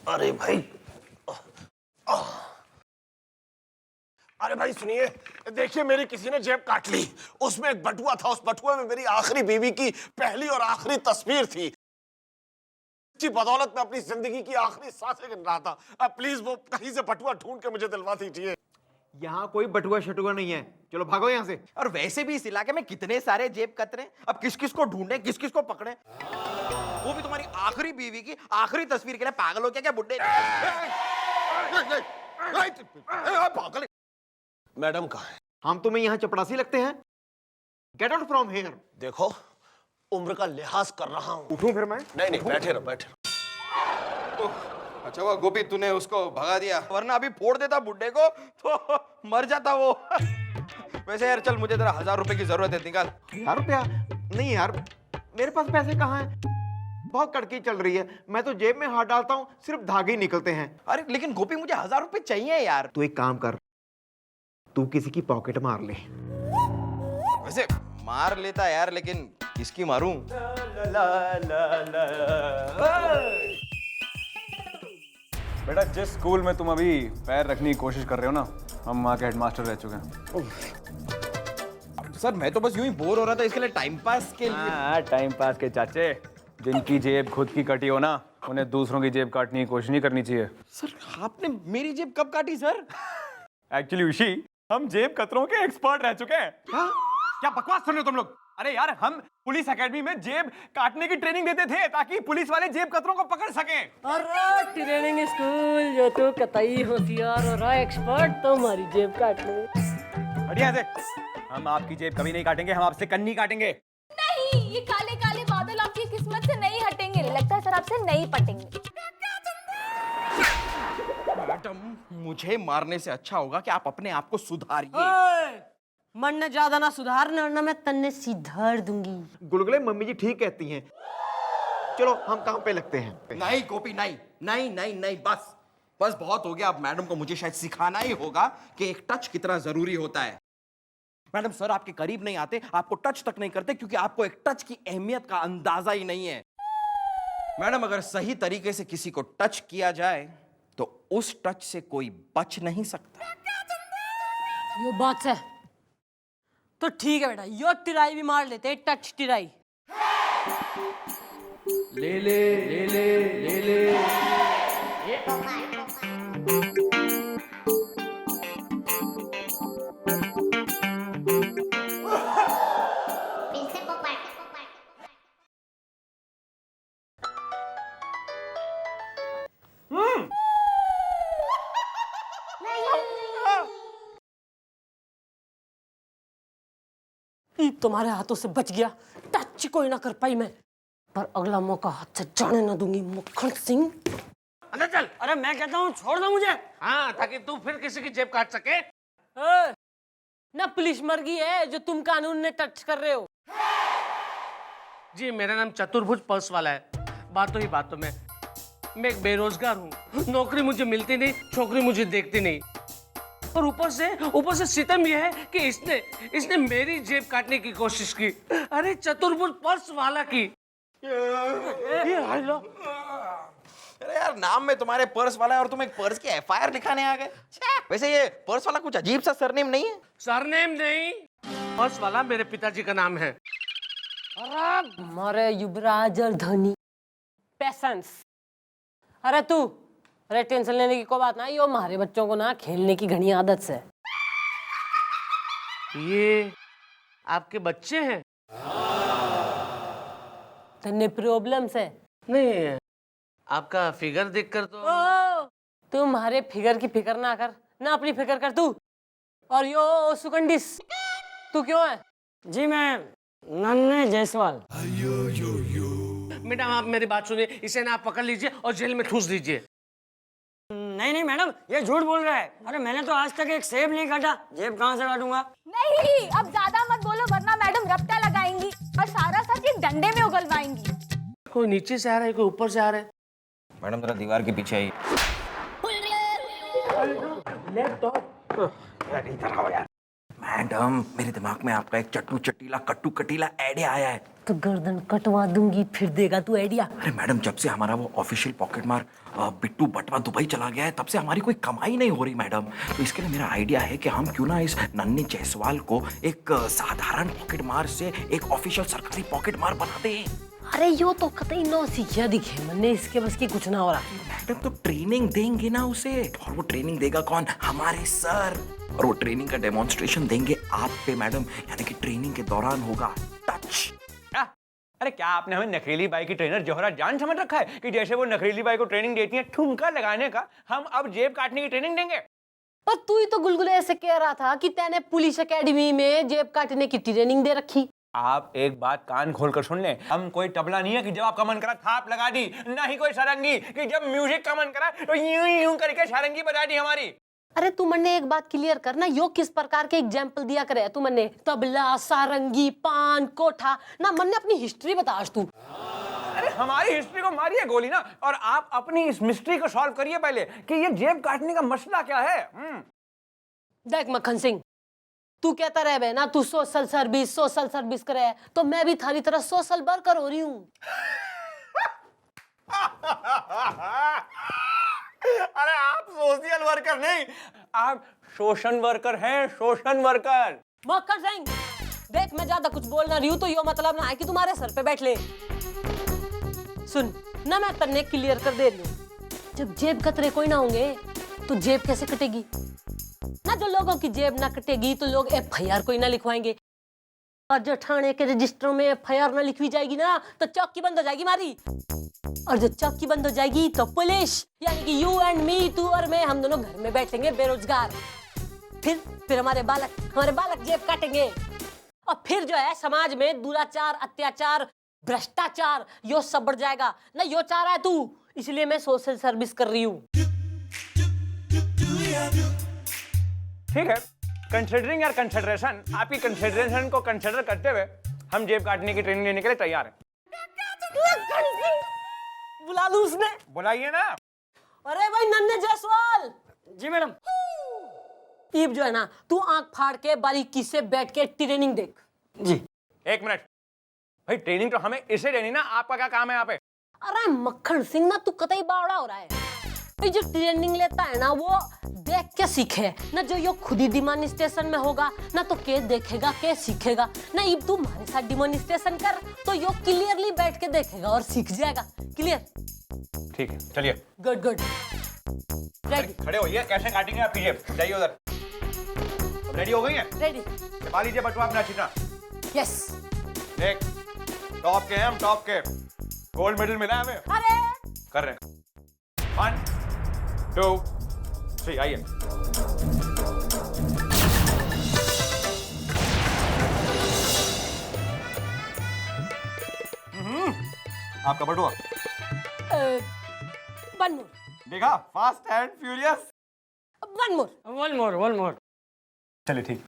अरे भाई, अरे भाई सुनिए, देखिए मेरी किसी ने जेब काट ली। उसमें एक बटुआ था, उस बटुए में मेरी आखिरी बीवी की पहली और आखिरी तस्वीर थी। की बदौलत मैं अपनी जिंदगी की आखिरी सांसें गिन रहा था। अब प्लीज वो कहीं से बटुआ ढूंढ के मुझे दिलवा दीजिए। यहाँ कोई बटुआ शटुआ नहीं है, चलो भागो यहाँ से। और वैसे भी इस इलाके में कितने सारे जेब कतरे, अब किस किस को ढूंढे, किस किस को पकड़े। वो भी तुम्हारी आखिरी बीवी की आखिरी तस्वीर के लिए पागल हो क्या क्या बुड्ढे? पागल। मैडम कहाँ है? हम तुम्हें यहाँ चपड़ासी लगते हैं? Get out from here. देखो, उम्र का लिहाज कर रहा हूँ। उठूं फिर मैं? नहीं, बैठे रहो, बैठे रहो। अच्छा हुआ गोपी तूने उसको भगा दिया, वरना अभी फोड़ देता बुड्ढे को तो मर जाता वो। वैसे यार चल, मुझे तेरा 1000 रुपए की जरूरत है, निकाल। 1000 रुपया? नहीं यार, मेरे पास पैसे कहाँ हैं? बहुत कड़की चल रही है, मैं तो जेब में हाथ डालता हूँ सिर्फ धागे ही निकलते हैं। अरे लेकिन गोपी मुझे 1000 रुपए चाहिए यार। तू एक काम कर, तू किसी की पॉकेट मार ले। वैसे मार लेता यार, लेकिन किसकी मारूं? बेटा जिस स्कूल में तुम अभी पैर रखने की कोशिश कर रहे हो ना, हम वहाँ के हेडमास्टर रह चुके हैं। सर मैं तो बस यूं ही बोर हो रहा था, इसके लिए टाइम पास के लिए। हाँ, टाइम पास के चाचे। जिनकी जेब खुद की कटी हो ना, उन्हें दूसरों की जेब काटने की कोशिश नहीं करनी चाहिए। सर आपने मेरी जेब कब काटी सर? एक्चुअली ऋषि, हम जेब कतरों के एक्सपर्ट रह चुके हैं। क्या बकवास सुन रहे हो तुम लोग? अरे यार, हम पुलिस एकेडमी में जेब काटने की ट्रेनिंग देते थे ताकि पुलिस वाले जेब कतरों को पकड़ सकें। अरे ट्रेनिंग स्कूल जो तो कतई होशियार और एक्सपर्ट तो हमारी जेब काट ले। हटिया से, हम आपकी जेब कभी नहीं काटेंगे, हम आपसे कन्नी काटेंगे। नहीं, ये काले काले बादल आपकी किस्मत से नहीं हटेंगे। लगता है सर आपसे नहीं पटेंगे। मैडम, मुझे मारने से अच्छा होगा कि आप अपने आप को सुधारिए। मरने ज्यादा ना सुधारना, ना मैं तन्ने सिधार दूंगी। गुलगुले मम्मी जी ठीक कहती हैं। चलो हम काम पे लगते हैं। नहीं गोपी, नहीं नहीं नहीं नहीं, बस बस बहुत हो गया। अब मैडम को मुझे शायद सिखाना ही होगा कि एक टच कितना जरूरी होता है। मैडम सर आपके करीब नहीं आते, आपको टच तक नहीं करते, क्योंकि आपको एक टच की अहमियत का अंदाजा ही नहीं है। मैडम अगर सही तरीके से किसी को टच किया जाए तो उस टच से कोई बच नहीं सकता। यो बात है तो ठीक है बेटा, यो टिराई भी मार लेते हैं, टच टिराई। ले ले ले ले ले ले। तुम्हारे हाथों से बच गया, टच कोई ना कर पाई मैं, पर अगला मौका हाथ से जाने ना दूंगी मक्खन सिंह। अंदर चल। अरे मैं कहता हूँ छोड़ दो मुझे। हाँ, ताकि तू फिर किसी की जेब काट सके। ना पुलिस मर गई है जो तुम कानून ने टच कर रहे हो। जी मेरा नाम चतुर्भुज पर्स वाला है। बातों ही बातों में मैं एक बेरोजगार हूँ, नौकरी मुझे मिलती नहीं, छोकरी मुझे देखती नहीं, और ऊपर से सितम यह है कि इसने मेरी जेब काटने की कोशिश की। अरे चतुर्भुज पर्स वाला की। ये हेलो। अरे यार, नाम में तुम्हारे पर्स वाला है और तुम एक पर्स की एफआईआर लिखाने आ गए। वैसे ये पर्स वाला कुछ अजीब सा सरनेम नहीं है? सरनेम नहीं, पर्स वाला मेरे पिताजी का नाम है। अरे हमारे युवराज और धोनी पेशेंस। अरे तू, अरे टेंशन लेने की कोई बात ना, यो हमारे बच्चों को ना खेलने की घनी आदत से। ये आपके बच्चे हैं? तन्ने प्रॉब्लम से नहीं, आपका फिगर देखकर तो। तू हमारे फिगर की फिक्र ना कर, ना अपनी फिक्र कर तू। और यो सुकंडिस, तू क्यों है? जी मैं नन्हे जायसवाल। मैडम आप मेरी बात सुनिए, इसे ना आप पकड़ लीजिए और जेल में ठूस दीजिए। नहीं नहीं मैडम, ये झूठ बोल रहा है। अरे मैंने तो आज तक एक सेब नहीं काटा, जेब कहाँ से काटूंगा? नहीं, अब ज्यादा मत बोलो वरना मैडम रपटा लगाएंगी और सारा सच एक डंडे में उगलवाएंगी। कोई नीचे से आ रहा है, कोई ऊपर से आ रहा है। मैडम जरा दीवार के पीछे आई। मैडम मेरे दिमाग में आपका एक चट्टू चटीला कट्टू कटीला आइडिया आया है। तो गर्दन कटवा दूंगी, फिर देगा तू आइडिया। अरे मैडम, जब से हमारा वो ऑफिशियल पॉकेट मार बिट्टू बटवा दुबई चला गया है, तब से हमारी कोई कमाई नहीं हो रही मैडम। तो इसके लिए मेरा आइडिया है कि हम क्यों ना इस नन्हे जायसवाल को एक साधारण पॉकेट मार से एक ऑफिशियल सरकारी पॉकेट मार बना दें। अरे यो तो कतई नौ सीखिया दिखे, मन्ने इसके बस की कुछ ना हो रहा। मैडम तो ट्रेनिंग देंगे ना उसे, और वो ट्रेनिंग देगा कौन? हमारे सर। और वो ट्रेनिंग का डेमोन्स्ट्रेशन देंगे आप पे मैडम, यानी कि ट्रेनिंग के दौरान होगा टच। क्या? अरे क्या आपने हमें नखरेली बाई की ट्रेनर जोहरा जान समझ रखा है कि जैसे वो नखरेली बाई को ट्रेनिंग देती है ठुमका लगाने का, हम अब जेब काटने की ट्रेनिंग देंगे? पर तू ही तो गुलगुले ऐसे कह रहा था कि तैने पुलिस एकेडमी में जेब काटने की ट्रेनिंग दे रखी। आप एक बात कान खोलकर सुन ले, हम कोई तबला नहीं है कि जब आपका मन करा थाप लगा दी, ना ही कोई सारंगी कि जब म्यूजिक का मन करा तो यूं यूं करके सारंगी बजा दी हमारी। अरे तू मन्ने एक बात क्लियर करना, यो किस प्रकार के एग्जाम्पल दिया करे तू मन्ने? तबला, सारंगी, पान, कोठा ना, मन्ने अपनी हिस्ट्री बता आज तू। अरे हमारी हिस्ट्री को मारिए गोली ना, और आप अपनी इस मिस्ट्री को सॉल्व करिए पहले कि ये जेब काटने का मसला क्या है। देख मक्खन सिंह, तू कहता रहे बे ना तू सोशल सर्विस करे, तो मैं भी थारी तरह सोशल वर्कर हो रही हूँ। अरे आप सोशल वर्कर नहीं, आप शोषण वर्कर हैं, शोषण वर्कर। मक्खन सिंह देख, मैं ज्यादा कुछ बोल ना रही हूँ तो यो मतलब ना है कि तुम्हारे सर पे बैठ ले। सुन ना, मैं तन्ने क्लियर कर दे रही हूँ, जब जेब कतरे कोई ना होंगे तो जेब कैसे कटेगी ना? जो लोगों की जेब ना कटेगी तो लोग FIR कोई ना लिखवाएंगे, और जो थाने के रजिस्टरों में FIR ना लिखवी जाएगी ना तो चौकी बंद हो जाएगी मारी, और जो चौकी बंद हो जाएगी तो पुलिस यानी कि यू एंड मी, तू और मैं, हम दोनों घर में बैठेंगे बेरोजगार। फिर हमारे बालक जेब काटेंगे, और फिर जो है समाज में दुराचार, अत्याचार, भ्रष्टाचार यो सब बढ़ जाएगा ना। यो चाह रहा है तू, इसलिए मैं सोशल सर्विस कर रही हूँ। ठीक है, कंसिडरिंग योर कंसिडरेशन, आपकी कंसिडरेशन को कंसिडर करते हुए हम जेब काटने की ट्रेनिंग लेने के लिए तैयार हैं। बुला लूं उसने? बुलाइए ना। अरे भाई नन्हे जायसवाल। जी मैडम। ईब जो है ना, तू आंख फाड़ के बारीकी से बैठ के ट्रेनिंग देख। जी। एक मिनट भाई, ट्रेनिंग तो हमें इसे देनी ना, आपका क्या काम है यहाँ पे? अरे मक्खन सिंह ना, तू कतई बावड़ा हो रहा है। भाई जो ट्रेनिंग लेता है ना वो देख के सीखे ना, जो यो खुद ही डिमॉन्स्ट्रेशन में होगा ना तो के देखेगा के सीखेगा ना। इब तू हमारे साथ डिमॉन्स्ट्रेशन कर तो यो क्लियरली बैठ के देखेगा और सीख जाएगा। क्लियर? ठीक है, चलिए। Good good. रेडी? खड़े होइए, कैसे काटेंगे आपकी जेब? जाइए उधर। रेडी हो गई हैं? रेडी। दबा लीजिए बटुआ अपना चिकना। यस। देख, टॉप के हैं हम, टॉप के। गोल्ड मेडल मिला है हमें। अरे कर रहे हैं। 1 2 3, आइए। आपका बटुआ। 1 मोर। देखा, फास्ट एंड फ्यूरियस। 1 मोर। 1 मोर। चलिए ठीक।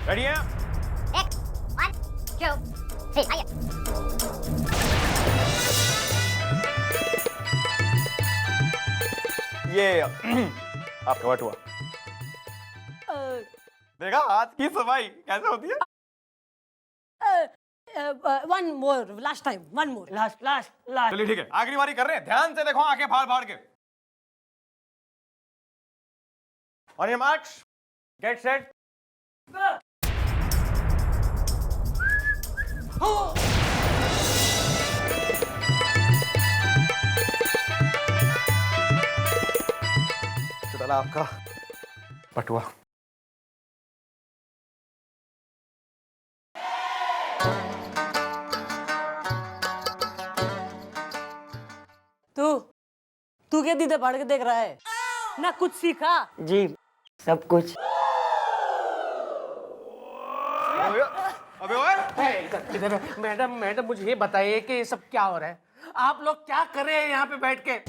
रेडी है? 1 2 3 आइए। ये आपका बटुआ। देखा हाथ की सफाई कैसे होती है? 1 मोर, लास्ट टाइम 1 मोर। लास्ट। चलिए ठीक है, आखिरी बारी कर रहे हैं, ध्यान से देखो, आंखें फाड़ फाड़ के। On your marks, get set. चला आपका बटुआ। तू क्या दीदे पढ़ के देख रहा है ना? कुछ सीखा? जी, सब कुछ। अबे ओए, मैडम मुझे ये बताइए कि ये सब क्या हो रहा है? आप लोग क्या कर रहे हैं यहाँ पे बैठ के?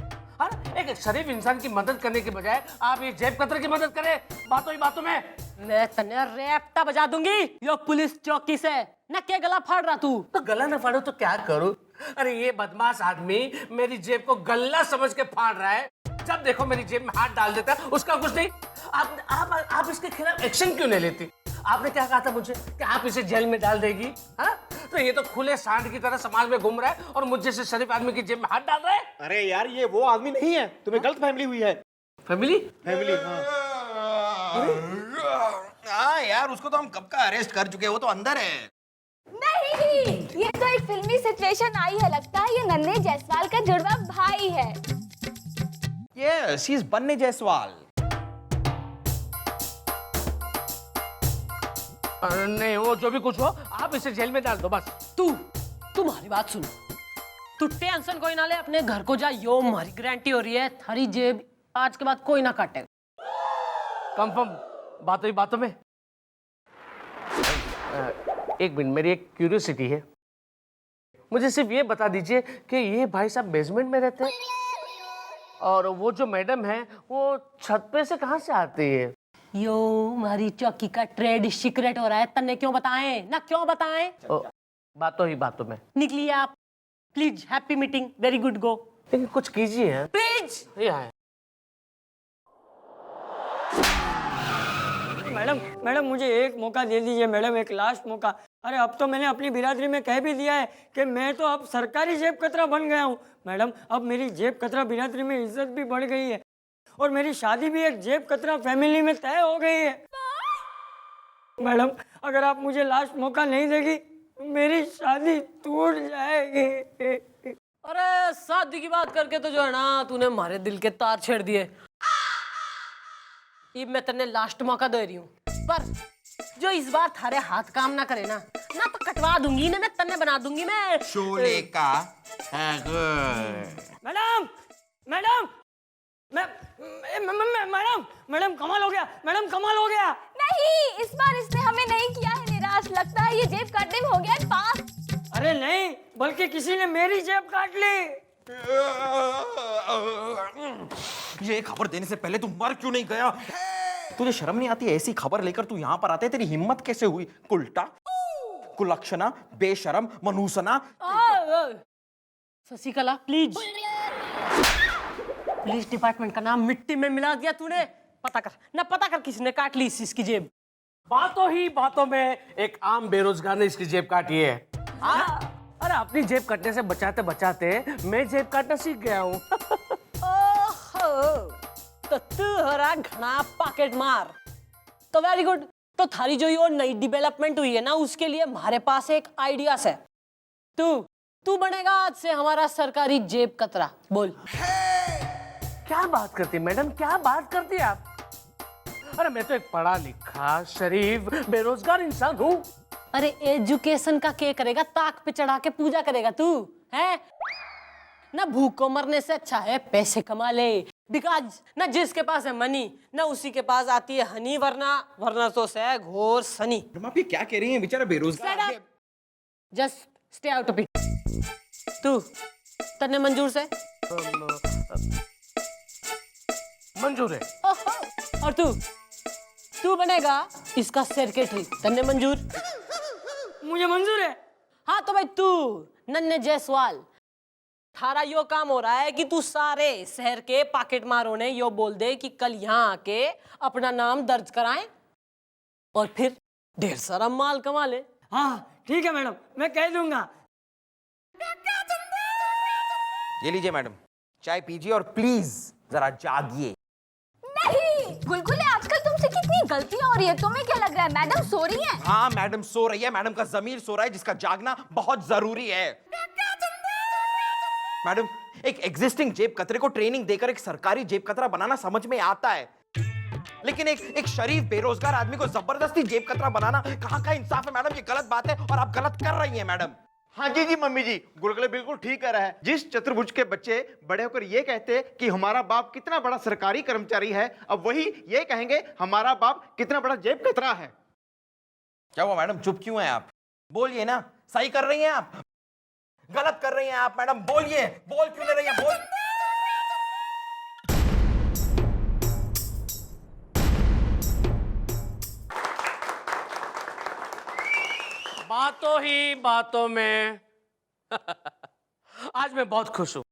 एक शरीफ इंसान की मदद करने के बजाय आप ये जेब कतरे की मदद करें बातों ही बातों में। मैं तन्ने रैप्टा बजा दूंगी यो पुलिस चौकी से ना। क्या गला फाड़ रहा तू? तो गला ना फाड़ो तो क्या करूं? अरे ये बदमाश आदमी मेरी जेब को गल्ला समझ के फाड़ रहा है, जब देखो मेरी जेब में हाथ डाल देता है, उसका कुछ नहीं। आप इसके खिलाफ एक्शन क्यों नहीं लेती? आपने क्या कहा था मुझे कि आप इसे जेल में डाल देगी? हाँ, तो ये तो खुले सांड की तरह समाज में घूम रहा है और मुझ जैसे शरीफ आदमी की जेब में हाथ डाल रहा है। अरे यार, ये वो आदमी नहीं है, तुम्हें गलत फैमिली हुई है। फैमिली? हाँ यार, उसको तो हम कब का अरेस्ट कर चुके हैं, वो तो अंदर है। नहीं, ये तो एक फिल्मी सिचुएशन आई है, लगता है ये नन्हे जायसवाल का जुड़वा भाई है। यस, ही इज बन्ने जायसवाल। नहीं, वो जो भी कुछ हो, आप इसे जेल में डाल दो बस। तुम्हारी बात सुन, तू टेंशन कोई ना ले, अपने घर को जा। यो हमारी गारंटी हो रही है, थारी जेब आज के बाद कोई ना काटे। कंफर्म? बातों ही बातों में। एक मिनट, मेरी एक क्यूरियोसिटी है, मुझे सिर्फ ये बता दीजिए कि ये भाई साहब बेसमेंट में रहते हैं और वो जो मैडम है वो छत पे से कहाँ से आती है? यो हमारी चौकी का ट्रेड सीक्रेट हो रहा है, तन्ने क्यों बताएं ना, क्यों बताएं? बातों ही बातों में। निकलिए आप please. Happy meeting, very good, go. लेकिन कुछ कीजिए प्लीज। ये है। मैडम मुझे एक मौका दे दीजिए मैडम, एक लास्ट मौका। अरे अब तो मैंने अपनी बिरादरी में कह भी दिया है कि मैं तो अब सरकारी जेब कतरा बन गया हूँ। मैडम अब मेरी जेब कतरा बिरादरी में इज्जत भी बढ़ गई है और मेरी शादी भी एक जेब कतरा फैमिली में तय हो गई है। मैडम अगर आप मुझे लास्ट मौका नहीं देगी मेरी शादी टूट जाएगी। अरे शादी की बात करके तो जो है ना, तूने हमारे दिल के तार छेड़ दिए। ये मैं तेने लास्ट मौका दे रही हूँ, पर जो इस बार थारे हाथ काम ना करे ना तो कटवा दूंगी ना, मैं तन्ने बना दूंगी मैं। शोले का मैडम मैडम मैडम कमाल हो गया, मैडम कमाल हो गया। नहीं, इस बार इसने हमें नहीं किया है निराश, लगता है ये जेब काटने में हो गया है पास। अरे नहीं, बल्कि किसी ने मेरी जेब काट ली। ये खबर देने से पहले तू मर क्यों नहीं गया? तुझे शर्म नहीं आती? ऐसी खबर लेकर तू यहाँ पर आते, तेरी हिम्मत कैसे हुई? कुलटा, कुलक्षणा, बेशरम, मनुसना। शशिकला प्लीज, पुलिस डिपार्टमेंट का नाम मिट्टी में मिला दिया तूने। पता कर किसने काट ली इसकी जेब। बातों ही बातों में एक आम बेरोजगार ने इसकी जेब काटी है। अरे अपनी जेब कटने से बचाते बचाते मैं जेब काटना सीख गया हूँ। तो तू हो रहा घना पॉकेट मार। तो वेरी गुड, तो थारी जो ये नई डेवलपमेंट हुई है ना, उसके लिए हमारे पास एक आइडिया है। तू बनेगा आज से हमारा सरकारी जेब कतरा। बोल। क्या बात करती मैडम, क्या बात करती आप? अरे मैं तो एक पढ़ा लिखा शरीफ बेरोजगार इंसान हूँ। अरे एजुकेशन का क्या करेगा, ताक पे चढ़ा के पूजा करेगा तू है ना? भूख को मरने से अच्छा है पैसे कमा ले, बिकॉज ना जिसके पास है मनी ना उसी के पास आती है हनी, वरना तो से घोर सनी। आप ये क्या कह रही हैं? बेचारा बेरोजगार। Just stay out of it. तू तन्ने मंजूर से? मंजूर है। और तू बनेगा इसका सेक्रेटरी। तन्ने मंजूर? मुझे मंजूर है। हाँ तो भाई तू नन्हे जायसवाल, थारा यो काम हो रहा है कि तू सारे शहर के पॉकेट मारों ने यो बोल दे कि कल यहाँ आके अपना नाम दर्ज कराएं और फिर ढेर सारा माल कमा ले। हाँ ठीक है मैडम, मैं कह दूंगा। ये लीजिए मैडम, चाय पीजिए और प्लीज जरा जागिए। नहीं गुलगुले, आजकल तुमसे कितनी गलतियां हो रही है, तुम्हें क्या लग रहा है मैडम सो रही हैं? हाँ मैडम सो रही है, मैडम का जमीर सो रहा है जिसका जागना बहुत जरूरी है। मैडम एक एग्जिस्टिंग जेब कतरे को ट्रेनिंग देकर एक सरकारी जेब कतरा बनाना समझ में आता है, लेकिन एक शरीफ बेरोजगार आदमी को जबरदस्ती जेब कतरा बनाना कहाँ का इंसाफ है मैडम? ये गलत बात है और आप गलत कर रही हैं मैडम। हाँ जी मम्मी जी, गुलगुले बिल्कुल ठीक कह रहा है। जिस चतुर्भुज के बच्चे बड़े होकर ये कहते कि हमारा बाप कितना बड़ा सरकारी कर्मचारी है, अब वही ये कहेंगे हमारा बाप कितना बड़ा जेब कतरा है। क्या हुआ मैडम, चुप क्यों हैं आप? बोलिए ना, सही कर रही हैं आप? गलत कर रही हैं आप मैडम? बोलिए, बोल क्यों नहीं रही हैं? बोल। बातों ही बातों में आज मैं बहुत खुश हूं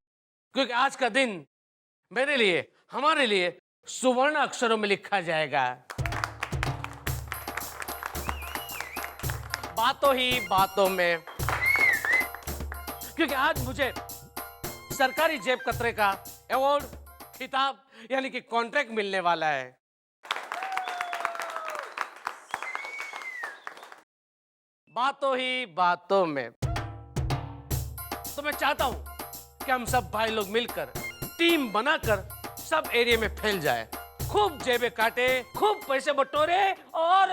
क्योंकि आज का दिन मेरे लिए हमारे लिए सुवर्ण अक्षरों में लिखा जाएगा। बातों ही बातों में, क्योंकि आज मुझे सरकारी जेब कतरे का अवार्ड, खिताब यानी कि कॉन्ट्रैक्ट मिलने वाला है। बातों ही बातों में। तो मैं चाहता हूं कि हम सब भाई लोग मिलकर टीम बनाकर सब एरिया में फैल जाए, खूब जेबें काटे, खूब पैसे बटोरे और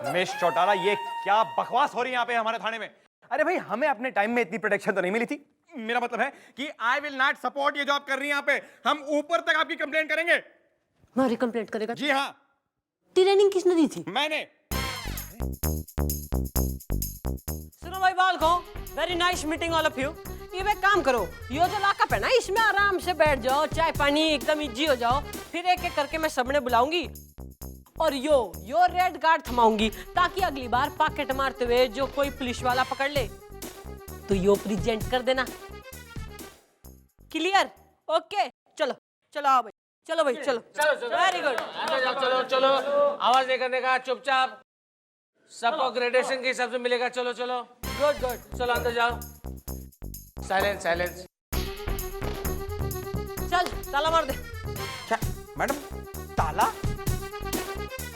रमेश चौटाला, ये क्या बकवास हो रही है यहाँ पे हमारे थाने में? अरे भाई, हमें अपने टाइम में इतनी प्रोटेक्शन तो नहीं मिली थी। मेरा मतलब है कि आई विल नॉट सपोर्ट ये जो आप कर रही हैं यहाँ पे। हम ऊपर तक आपकी कंप्लेंट करेंगे। हमारी कंप्लेंट करेगा? जी हाँ। ट्रेनिंग किसने दी थी? मैंने। सुनो भाई बालको, very nice meeting all of you. ये एक काम करो, यो जो लॉकअप है ना, इसमें आराम से बैठ जाओ, चाय पानी एकदम इजी हो जाओ। फिर एक एक करके मैं सबने बुलाऊंगी और यो रेड कार्ड थमाऊंगी, ताकि अगली बार पॉकेट मारते हुए जो कोई पुलिस वाला पकड़ ले तो यो प्रेजेंट कर देना। क्लियर? ओके, चलो चलो आओ भाई, चलो भाई, चलो चलो वेरी गुड। अंदर जाओ, चलो चलो, आवाज नहीं करने का, चुपचाप, सबको ग्रेडेशन के हिसाब से मिलेगा। चलो चलो, गुड गुड, चलो अंदर जाओ। Silence silence. चल ताला मार दे। क्या मैडम, ताला?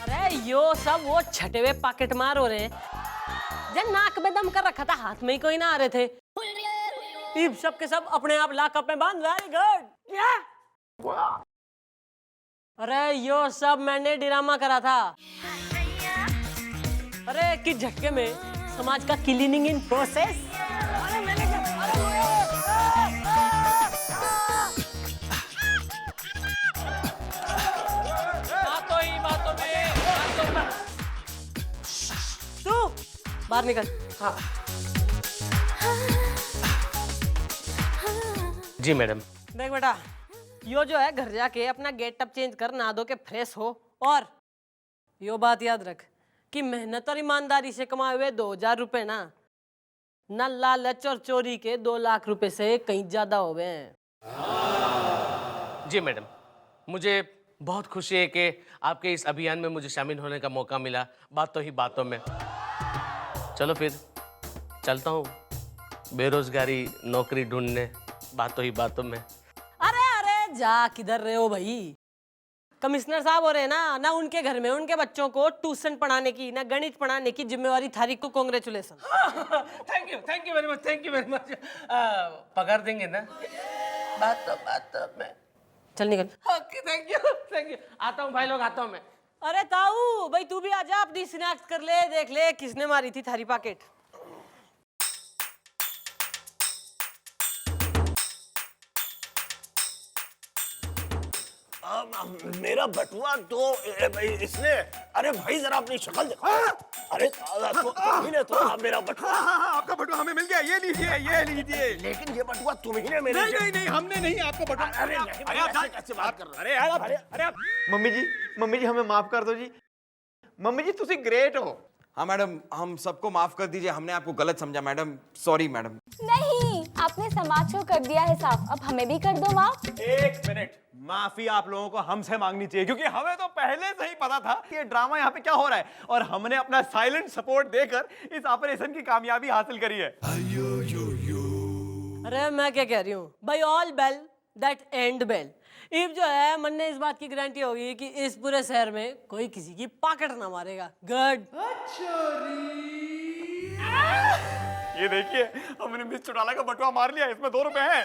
अरे यो सब वो छटे हुए पॉकेट मार हो रहे हैं, जब नाक में दम कर रखा था, हाथ में ही कोई ना आ रहे थे। सब के सब अपने आप लॉकअप में बंद। Very good. अरे यो सब मैंने ड्रामा करा था। अरे कि झटके में समाज का क्लीनिंग इन प्रोसेस। बातों ही बातों में। तू बाहर निकल। हाँ जी मैडम। देख बेटा, यो जो है घर जाके अपना गेटअप चेंज कर, नहा धो के फ्रेश हो, और यो बात याद रख कि मेहनत और ईमानदारी से कमाए हुए 2000 रुपए ना लालच और चोरी के 2 लाख रुपए से कहीं ज्यादा हो गए हैं। जी मैडम, मुझे बहुत खुशी है कि आपके इस अभियान में मुझे शामिल होने का मौका मिला। बातों ही बातों में। चलो फिर चलता हूँ बेरोजगारी नौकरी ढूंढने, बातों ही बातों में। अरे अरे जा किधर रहे हो भाई? कमिश्नर साहब हो रहे हैं ना उनके घर में उनके बच्चों को ट्यूशन पढ़ाने की, ना गणित पढ़ाने की जिम्मेवारी थारी को। Congratulation. Thank you very much, thank you very much. पगार देंगे ना? बातों में। चल निकल। Okay, thank you. आता हूँ भाई लोग, आता हूँ मैं। अरे ताऊ भाई, तू भी आजा, अपनी स्नैक्स कर ले, देख ले किसने मारी थी थारी पॉकेट। मेरा बटुआ तो भाई इसने, अरे भाई जरा अपनी शक्ल देखो। अरे तुम्ही तो मेरा बटुआ। आपका बटुआ हमें मिल गया, ये लीजिए। लेकिन ये बटुआ तुम्ही ने मेरे। नहीं, हमने नहीं, आपका बटुआ। अरे नहीं, अरे आप कैसे बात कर रहे हो? अरे यार, अरे आप मम्मी जी हमें माफ कर दो जी। मम्मी जी तुसी ग्रेट हो। हाँ मैडम, हम सबको माफ कर दीजिए, हमने आपको गलत समझा मैडम। Sorry madam. नहीं, आपने समाज को कर दिया है साफ, अब हमें भी कर दो माफ। 1 मिनट, माफी आप लोगों को हमसे मांगनी चाहिए, क्योंकि हमें तो पहले से ही पता था कि ये ड्रामा यहाँ पे क्या हो रहा है, और हमने अपना साइलेंट सपोर्ट देकर इस ऑपरेशन की कामयाबी हासिल करी है। अरे मैं क्या कह रही हूँ भाई, all well that end well. इब जो है मन ने इस बात की गारंटी होगी कि इस पूरे शहर में कोई किसी की पॉकेट ना मारेगा। गुड। ये देखिए, हमने मिस चौटाला का बटुआ मार लिया, इसमें 2 रुपए हैं।